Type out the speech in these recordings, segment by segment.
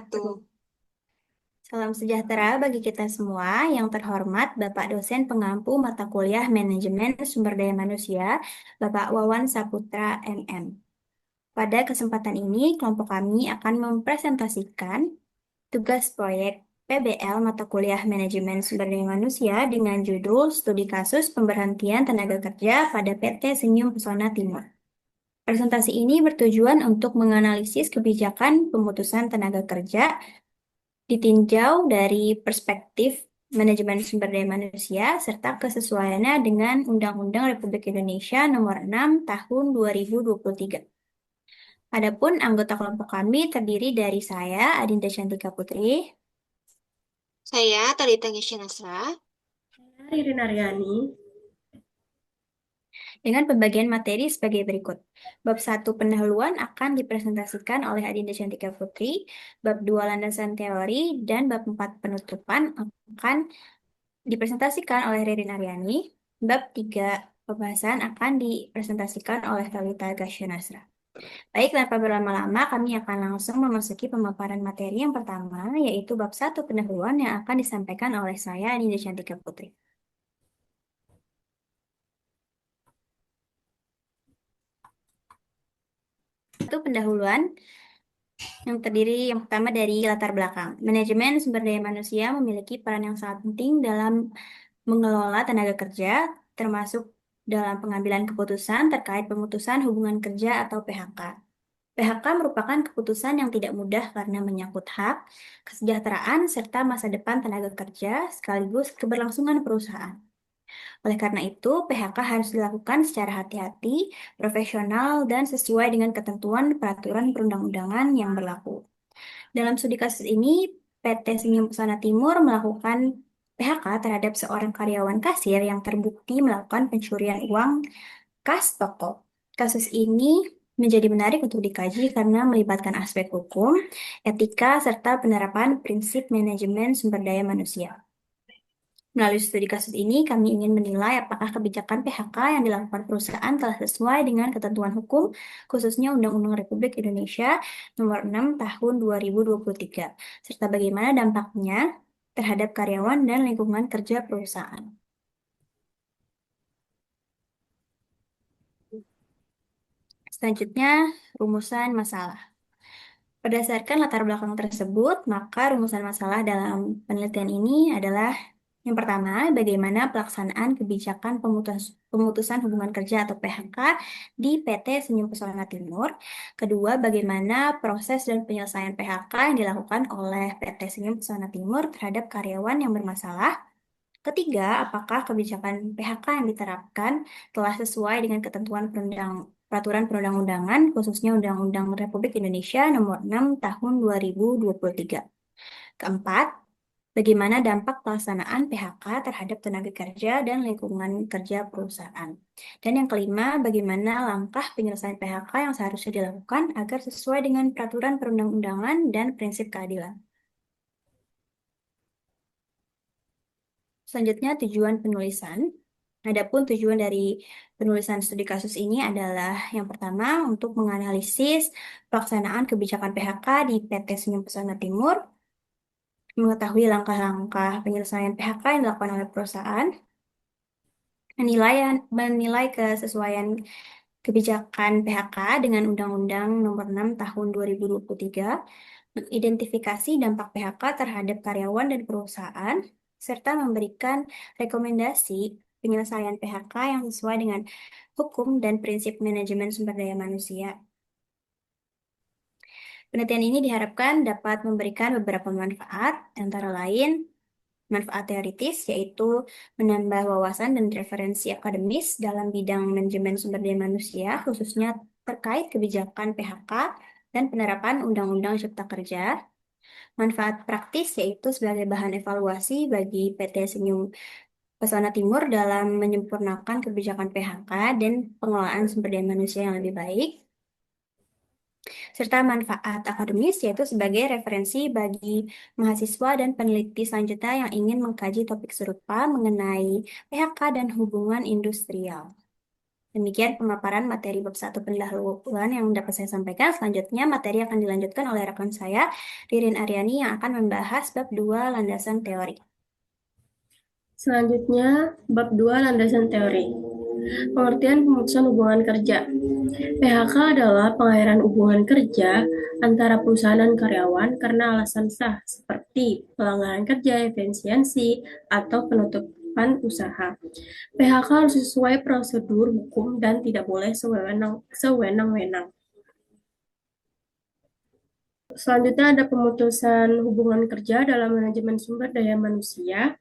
wabarakatuh. Salam sejahtera bagi kita semua. Yang terhormat Bapak dosen pengampu mata kuliah Manajemen Sumber Daya Manusia, Bapak Wawan Saputra, MM. Pada kesempatan ini, kelompok kami akan mempresentasikan tugas proyek PBL mata kuliah Manajemen Sumber Daya Manusia dengan judul Studi Kasus Pemberhentian Tenaga Kerja pada PT Senyum Pesona Timur. Presentasi ini bertujuan untuk menganalisis kebijakan pemutusan tenaga kerja ditinjau dari perspektif manajemen sumber daya manusia serta kesesuaiannya dengan Undang-Undang Republik Indonesia Nomor 6 Tahun 2023. Adapun anggota kelompok kami terdiri dari saya, Adinda Cantika Putri, Saya Talita Nasra. Ririn Aryani. dengan pembagian materi sebagai berikut. Bab 1 pendahuluan akan dipresentasikan oleh Adinda Cantika Putri, bab 2 landasan teori, dan bab 4 penutupan akan dipresentasikan oleh Ririn Aryani. Bab 3 pembahasan akan dipresentasikan oleh Talita Nasra. Baik, tanpa berlama-lama, kami akan langsung memasuki pemaparan materi yang pertama, yaitu bab 1 pendahuluan yang akan disampaikan oleh saya, Dinda Cantika Putri. Satu pendahuluan yang pertama dari latar belakang. Manajemen sumber daya manusia memiliki peran yang sangat penting dalam mengelola tenaga kerja, termasuk dalam pengambilan keputusan terkait pemutusan hubungan kerja atau PHK. PHK merupakan keputusan yang tidak mudah karena menyangkut hak, kesejahteraan, serta masa depan tenaga kerja sekaligus keberlangsungan perusahaan. Oleh karena itu, PHK harus dilakukan secara hati-hati, profesional, dan sesuai dengan ketentuan peraturan perundang-undangan yang berlaku. Dalam studi kasus ini, PT Senyum Pesona Timur melakukan PHK terhadap seorang karyawan kasir yang terbukti melakukan pencurian uang kas toko. Kasus ini menjadi menarik untuk dikaji karena melibatkan aspek hukum, etika, serta penerapan prinsip manajemen sumber daya manusia. Melalui studi kasus ini, kami ingin menilai apakah kebijakan PHK yang dilakukan perusahaan telah sesuai dengan ketentuan hukum, khususnya Undang-Undang Republik Indonesia Nomor 6 Tahun 2023, serta bagaimana dampaknya terhadap karyawan dan lingkungan kerja perusahaan. Selanjutnya, rumusan masalah. Berdasarkan latar belakang tersebut, maka rumusan masalah dalam penelitian ini adalah yang pertama, bagaimana pelaksanaan kebijakan pemutusan hubungan kerja atau PHK di PT Senyum Pesona Timur. Kedua, bagaimana proses dan penyelesaian PHK yang dilakukan oleh PT Senyum Pesona Timur terhadap karyawan yang bermasalah. Ketiga, apakah kebijakan PHK yang diterapkan telah sesuai dengan ketentuan peraturan perundang-undangan, khususnya Undang-Undang Republik Indonesia Nomor 6 Tahun 2023. Keempat, bagaimana dampak pelaksanaan PHK terhadap tenaga kerja dan lingkungan kerja perusahaan. Dan yang kelima, bagaimana langkah penyelesaian PHK yang seharusnya dilakukan agar sesuai dengan peraturan perundang-undangan dan prinsip keadilan. Selanjutnya, tujuan penulisan. Adapun tujuan dari penulisan studi kasus ini adalah yang pertama untuk menganalisis pelaksanaan kebijakan PHK di PT Senyum Pesona Timur, mengetahui langkah-langkah penyelesaian PHK yang dilakukan oleh perusahaan, menilai kesesuaian kebijakan PHK dengan Undang-Undang Nomor 6 Tahun 2023, mengidentifikasi dampak PHK terhadap karyawan dan perusahaan, serta memberikan rekomendasi penyelesaian PHK yang sesuai dengan hukum dan prinsip manajemen sumber daya manusia. Penelitian ini diharapkan dapat memberikan beberapa manfaat, antara lain manfaat teoritis, yaitu menambah wawasan dan referensi akademis dalam bidang manajemen sumber daya manusia, khususnya terkait kebijakan PHK dan penerapan Undang-Undang Cipta Kerja. Manfaat praktis, yaitu sebagai bahan evaluasi bagi PT Senyum Pesona Timur dalam menyempurnakan kebijakan PHK dan pengelolaan sumber daya manusia yang lebih baik. Serta manfaat akademis, yaitu sebagai referensi bagi mahasiswa dan peneliti selanjutnya yang ingin mengkaji topik serupa mengenai PHK dan hubungan industrial. Demikian pemaparan materi bab 1 pendahuluan yang dapat saya sampaikan. Selanjutnya, materi akan dilanjutkan oleh rekan saya, Ririn Aryani, yang akan membahas bab 2 landasan teori. Selanjutnya, bab 2 landasan teori. Pengertian pemutusan hubungan kerja. PHK adalah pengakhiran hubungan kerja antara perusahaan dan karyawan karena alasan sah seperti pelanggaran kerja, efisiensi, atau penutupan usaha. PHK harus sesuai prosedur hukum dan tidak boleh sewenang-wenang. Selanjutnya ada pemutusan hubungan kerja dalam manajemen sumber daya manusia.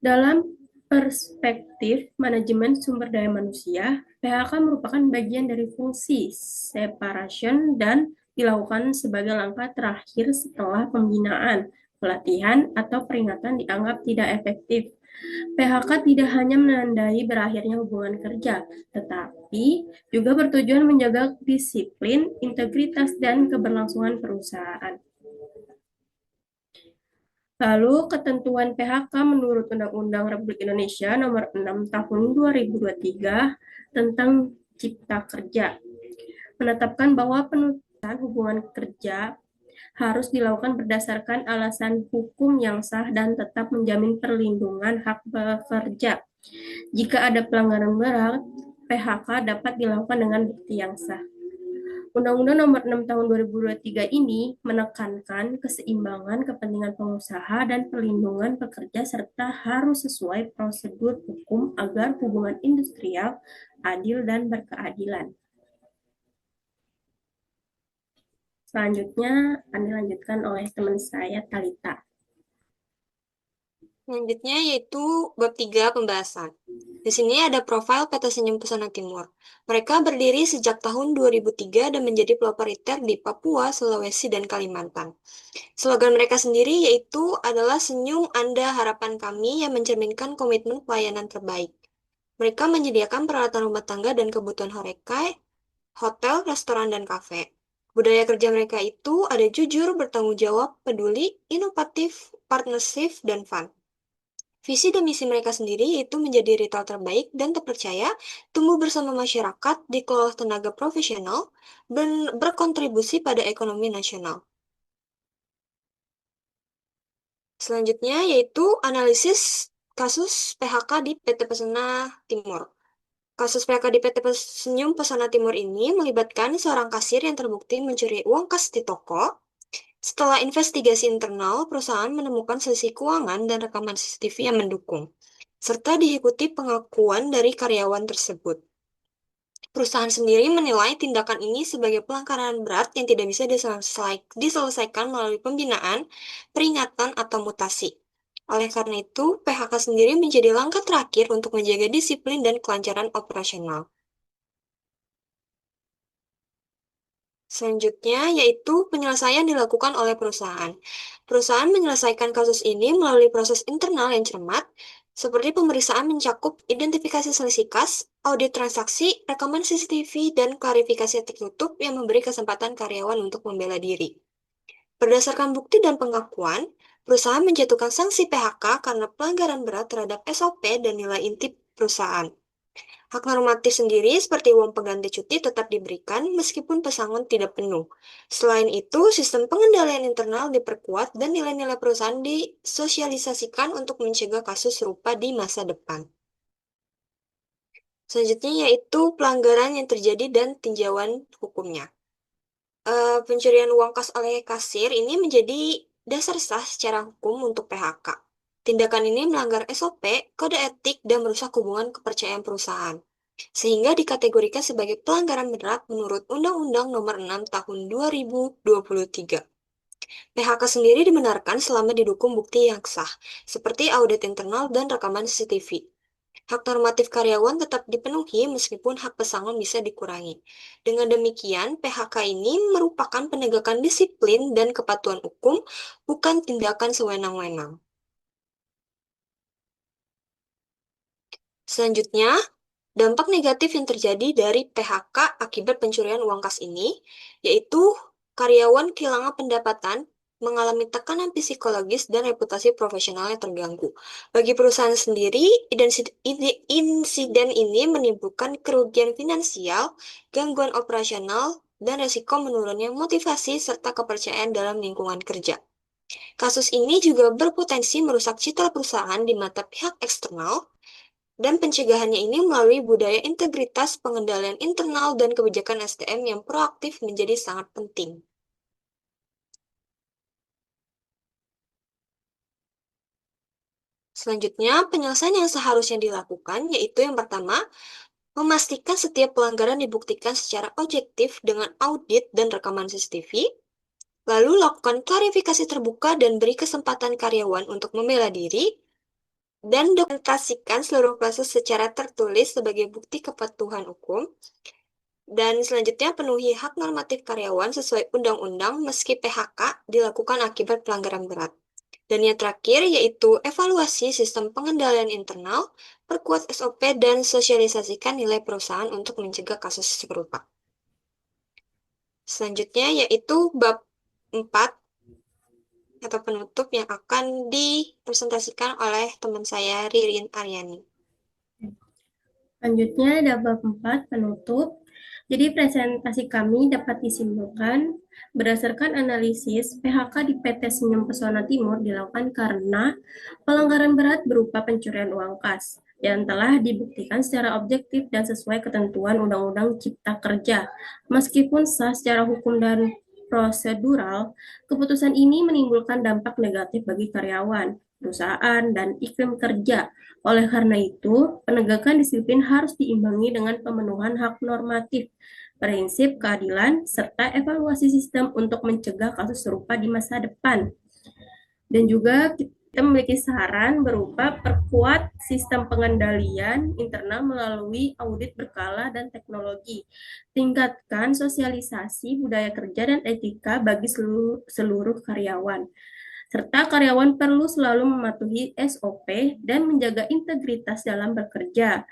Dalam perspektif manajemen sumber daya manusia, PHK merupakan bagian dari fungsi separation dan dilakukan sebagai langkah terakhir setelah pembinaan, pelatihan, atau peringatan dianggap tidak efektif. PHK tidak hanya menandai berakhirnya hubungan kerja, tetapi juga bertujuan menjaga disiplin, integritas, dan keberlangsungan perusahaan. Lalu, ketentuan PHK menurut Undang-Undang Republik Indonesia Nomor 6 Tahun 2023 tentang Cipta Kerja menetapkan bahwa penutupan hubungan kerja harus dilakukan berdasarkan alasan hukum yang sah dan tetap menjamin perlindungan hak pekerja. Jika ada pelanggaran berat, PHK dapat dilakukan dengan bukti yang sah. Undang-Undang Nomor 6 Tahun 2023 ini menekankan keseimbangan kepentingan pengusaha dan perlindungan pekerja serta harus sesuai prosedur hukum agar hubungan industrial adil dan berkeadilan. Selanjutnya akan dilanjutkan oleh teman saya, Talita. Selanjutnya yaitu bab 3 pembahasan. Di sini ada profil PT Senyum Pesona Timur. Mereka berdiri sejak tahun 2003 dan menjadi pelopor retail di Papua, Sulawesi, dan Kalimantan. Slogan mereka sendiri yaitu adalah Senyum Anda Harapan Kami yang mencerminkan komitmen pelayanan terbaik. Mereka menyediakan peralatan rumah tangga dan kebutuhan horeca, hotel, restoran, dan kafe. Budaya kerja mereka itu ada jujur, bertanggung jawab, peduli, inovatif, partnership, dan fun. Visi dan misi mereka sendiri yaitu menjadi retail terbaik dan terpercaya, tumbuh bersama masyarakat, dikelola tenaga profesional, dan berkontribusi pada ekonomi nasional. Selanjutnya yaitu analisis kasus PHK di PT Pesona Timur. Kasus PHK di PT Senyum Pesona Timur ini melibatkan seorang kasir yang terbukti mencuri uang kas di toko. Setelah investigasi internal, perusahaan menemukan selisih keuangan dan rekaman CCTV yang mendukung, serta diikuti pengakuan dari karyawan tersebut. Perusahaan sendiri menilai tindakan ini sebagai pelanggaran berat yang tidak bisa diselesaikan melalui pembinaan, peringatan, atau mutasi. Oleh karena itu, PHK sendiri menjadi langkah terakhir untuk menjaga disiplin dan kelancaran operasional. Selanjutnya, yaitu penyelesaian dilakukan oleh perusahaan. Perusahaan menyelesaikan kasus ini melalui proses internal yang cermat, seperti pemeriksaan mencakup identifikasi selisih kas, audit transaksi, rekaman CCTV, dan klarifikasi tertutup yang memberi kesempatan karyawan untuk membela diri. Berdasarkan bukti dan pengakuan, perusahaan menjatuhkan sanksi PHK karena pelanggaran berat terhadap SOP dan nilai inti perusahaan. Hak normatif sendiri seperti uang pengganti cuti tetap diberikan meskipun pesangon tidak penuh. Selain itu, sistem pengendalian internal diperkuat dan nilai-nilai perusahaan disosialisasikan untuk mencegah kasus serupa di masa depan. Selanjutnya yaitu pelanggaran yang terjadi dan tinjauan hukumnya. Pencurian uang kas oleh kasir ini menjadi dasar sah secara hukum untuk PHK. Tindakan ini melanggar SOP, kode etik, dan merusak hubungan kepercayaan perusahaan, sehingga dikategorikan sebagai pelanggaran berat menurut Undang-Undang Nomor 6 Tahun 2023. PHK sendiri dibenarkan selama didukung bukti yang sah, seperti audit internal dan rekaman CCTV. Hak normatif karyawan tetap dipenuhi meskipun hak pesangon bisa dikurangi. Dengan demikian, PHK ini merupakan penegakan disiplin dan kepatuhan hukum, bukan tindakan sewenang-wenang. Selanjutnya, dampak negatif yang terjadi dari PHK akibat pencurian uang kas ini, yaitu karyawan kehilangan pendapatan mengalami tekanan psikologis dan reputasi profesionalnya terganggu. Bagi perusahaan sendiri, insiden ini menimbulkan kerugian finansial, gangguan operasional, dan resiko menurunnya motivasi serta kepercayaan dalam lingkungan kerja. Kasus ini juga berpotensi merusak citra perusahaan di mata pihak eksternal, dan pencegahannya ini melalui budaya integritas, pengendalian internal, dan kebijakan SDM yang proaktif menjadi sangat penting. Selanjutnya, penyelesaian yang seharusnya dilakukan yaitu yang pertama, memastikan setiap pelanggaran dibuktikan secara objektif dengan audit dan rekaman CCTV, lalu lakukan klarifikasi terbuka dan beri kesempatan karyawan untuk membela diri, dan dokumentasikan seluruh proses secara tertulis sebagai bukti kepatuhan hukum. Dan selanjutnya, penuhi hak normatif karyawan sesuai undang-undang meski PHK dilakukan akibat pelanggaran berat. Dan yang terakhir yaitu evaluasi sistem pengendalian internal, perkuat SOP, dan sosialisasikan nilai perusahaan untuk mencegah kasus serupa. Selanjutnya yaitu bab 4 atau penutup yang akan dipresentasikan oleh teman saya Ririn Aryani. Selanjutnya ada bab 4 penutup. Jadi presentasi kami dapat disimpulkan berdasarkan analisis PHK di PT Senyum Pesona Timur dilakukan karena pelanggaran berat berupa pencurian uang kas yang telah dibuktikan secara objektif dan sesuai ketentuan Undang-Undang Cipta Kerja. Meskipun sah secara hukum dan prosedural, keputusan ini menimbulkan dampak negatif bagi karyawan, perusahaan, dan iklim kerja. Oleh karena itu, penegakan disiplin harus diimbangi dengan pemenuhan hak normatif, prinsip keadilan, serta evaluasi sistem untuk mencegah kasus serupa di masa depan. Dan juga kita memiliki saran berupa perkuat sistem pengendalian internal melalui audit berkala dan teknologi. Tingkatkan sosialisasi budaya kerja dan etika bagi seluruh karyawan. Serta karyawan perlu selalu mematuhi SOP dan menjaga integritas dalam bekerja.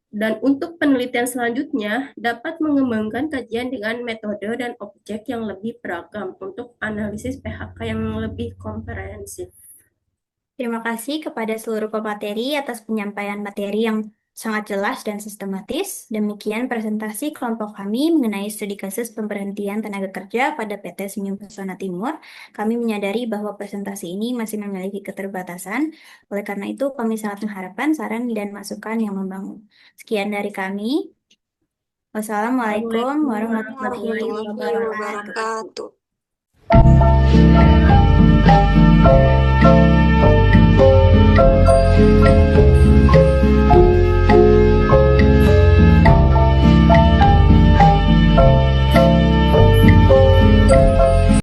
Dan untuk penelitian selanjutnya, dapat mengembangkan kajian dengan metode dan objek yang lebih beragam untuk analisis PHK yang lebih komprehensif. Terima kasih kepada seluruh pemateri atas penyampaian materi yang sangat jelas dan sistematis. Demikian presentasi kelompok kami mengenai studi kasus pemberhentian tenaga kerja pada PT Senyum Pesona Timur. Kami menyadari bahwa presentasi ini masih memiliki keterbatasan. Oleh karena itu, kami sangat mengharapkan saran dan masukan yang membangun. Sekian dari kami. Wassalamualaikum warahmatullahi Warahmatullahi wabarakatuh. wabarakatuh.